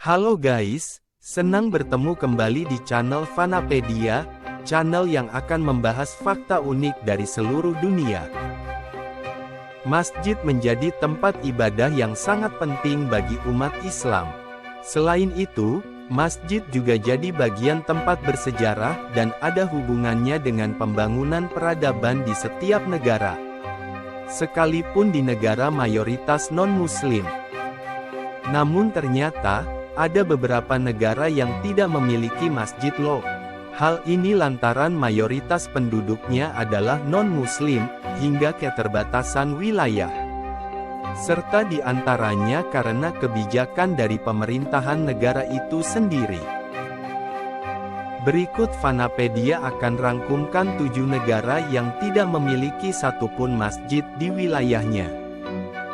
Halo guys, senang bertemu kembali di channel Fanapedia, channel yang akan membahas fakta unik dari seluruh dunia. Masjid menjadi tempat ibadah yang sangat penting bagi umat Islam. Selain itu, masjid juga jadi bagian tempat bersejarah dan ada hubungannya dengan pembangunan peradaban di setiap negara. Sekalipun di negara mayoritas non-muslim. Namun ternyata, ada beberapa negara yang tidak memiliki masjid loh. Hal ini lantaran mayoritas penduduknya adalah non-muslim, hingga keterbatasan wilayah. Serta di antaranya karena kebijakan dari pemerintahan negara itu sendiri. Berikut Fanapedia akan rangkumkan 7 negara yang tidak memiliki satupun masjid di wilayahnya.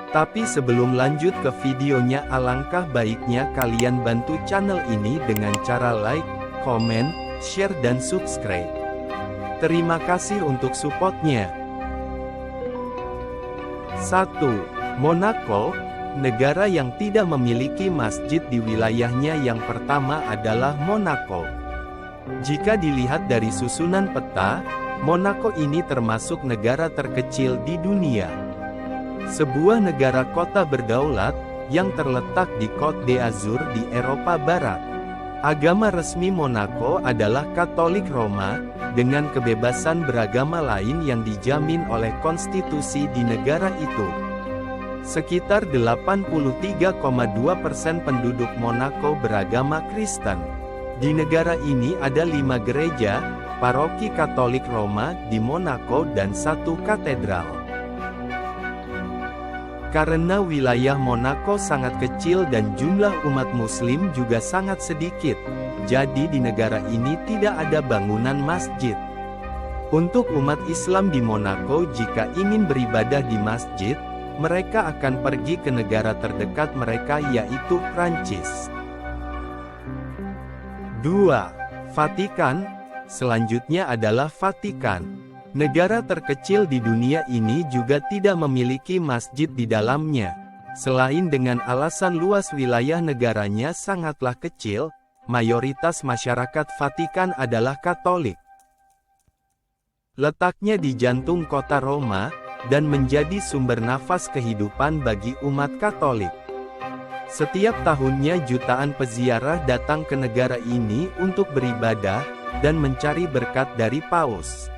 Tapi sebelum lanjut ke videonya, alangkah baiknya kalian bantu channel ini dengan cara like, komen, share dan subscribe. Terima kasih untuk supportnya. 1. Monaco, negara yang tidak memiliki masjid di wilayahnya. Yang pertama adalah Monaco. Jika dilihat dari susunan peta, Monaco ini termasuk negara terkecil di dunia. Sebuah negara kota berdaulat, yang terletak di Côte d'Azur di Eropa Barat. Agama resmi Monaco adalah Katolik Roma, dengan kebebasan beragama lain yang dijamin oleh konstitusi di negara itu. Sekitar 83,2% penduduk Monaco beragama Kristen. Di negara ini ada 5 gereja, paroki Katolik Roma di Monaco dan 1 katedral. Karena wilayah Monaco sangat kecil dan jumlah umat muslim juga sangat sedikit, jadi di negara ini tidak ada bangunan masjid. Untuk umat Islam di Monaco, jika ingin beribadah di masjid, mereka akan pergi ke negara terdekat mereka, yaitu Prancis. 2. Vatikan. Selanjutnya adalah Vatikan. Negara terkecil di dunia ini juga tidak memiliki masjid di dalamnya. Selain dengan alasan luas wilayah negaranya sangatlah kecil, mayoritas masyarakat Vatikan adalah Katolik. Letaknya di jantung kota Roma, dan menjadi sumber nafas kehidupan bagi umat Katolik. Setiap tahunnya jutaan peziarah datang ke negara ini untuk beribadah, dan mencari berkat dari Paus.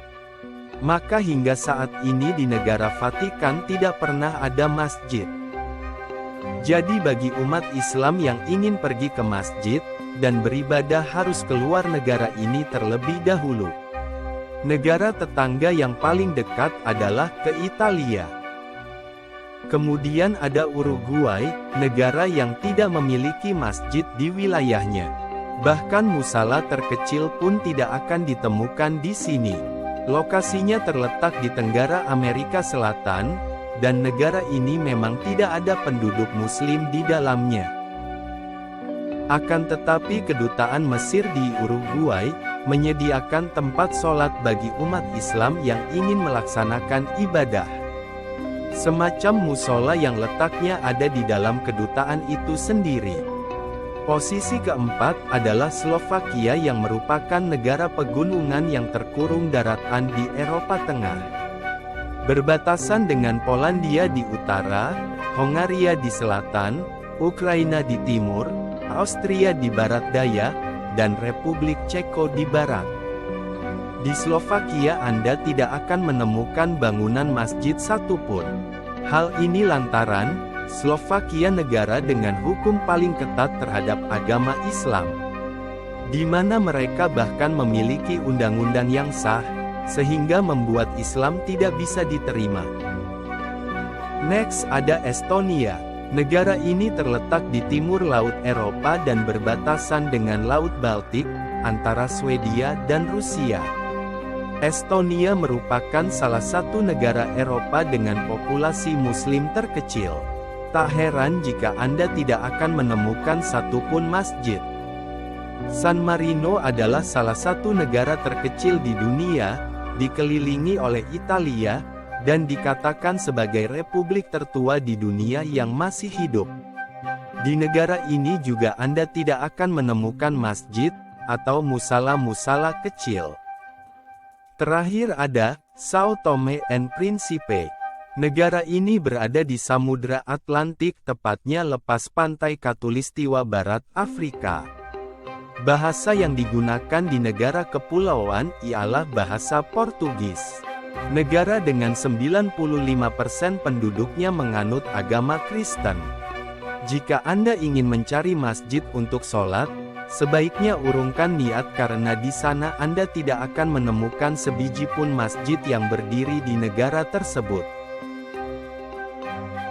Maka hingga saat ini di negara Vatikan tidak pernah ada masjid. Jadi bagi umat Islam yang ingin pergi ke masjid, dan beribadah harus keluar negara ini terlebih dahulu. Negara tetangga yang paling dekat adalah ke Italia. Kemudian ada Uruguay, negara yang tidak memiliki masjid di wilayahnya. Bahkan musala terkecil pun tidak akan ditemukan di sini. Lokasinya terletak di Tenggara Amerika Selatan, dan negara ini memang tidak ada penduduk muslim di dalamnya. Akan tetapi kedutaan Mesir di Uruguay, menyediakan tempat sholat bagi umat Islam yang ingin melaksanakan ibadah. Semacam musola yang letaknya ada di dalam kedutaan itu sendiri. Posisi keempat adalah Slovakia yang merupakan negara pegunungan yang terkurung daratan di Eropa Tengah. Berbatasan dengan Polandia di utara, Hongaria di selatan, Ukraina di timur, Austria di barat daya, dan Republik Ceko di barat. Di Slovakia Anda tidak akan menemukan bangunan masjid satupun. Hal ini lantaran Slovakia negara dengan hukum paling ketat terhadap agama Islam, di mana mereka bahkan memiliki undang-undang yang sah, sehingga membuat Islam tidak bisa diterima. Next ada Estonia. Negara ini terletak di timur Laut Eropa dan berbatasan dengan Laut Baltik, antara Swedia dan Rusia. Estonia merupakan salah satu negara Eropa dengan populasi muslim terkecil. Tak heran jika Anda tidak akan menemukan satupun masjid. San Marino adalah salah satu negara terkecil di dunia, dikelilingi oleh Italia, dan dikatakan sebagai republik tertua di dunia yang masih hidup. Di negara ini juga Anda tidak akan menemukan masjid, atau musala-musala kecil. Terakhir ada, Sao Tome and Principe. Negara ini berada di Samudra Atlantik, tepatnya lepas pantai Khatulistiwa Barat Afrika. Bahasa yang digunakan di negara kepulauan ialah bahasa Portugis. Negara dengan 95% penduduknya menganut agama Kristen. Jika Anda ingin mencari masjid untuk sholat, sebaiknya urungkan niat karena di sana Anda tidak akan menemukan sebiji pun masjid yang berdiri di negara tersebut.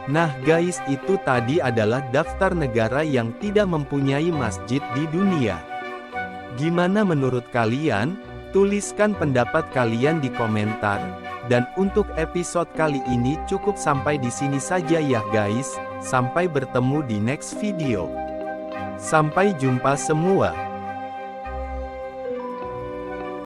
Nah guys, itu tadi adalah daftar negara yang tidak mempunyai masjid di dunia. Gimana menurut kalian? Tuliskan pendapat kalian di komentar. Dan untuk episode kali ini cukup sampai di sini saja ya guys. Sampai bertemu di next video. Sampai jumpa semua.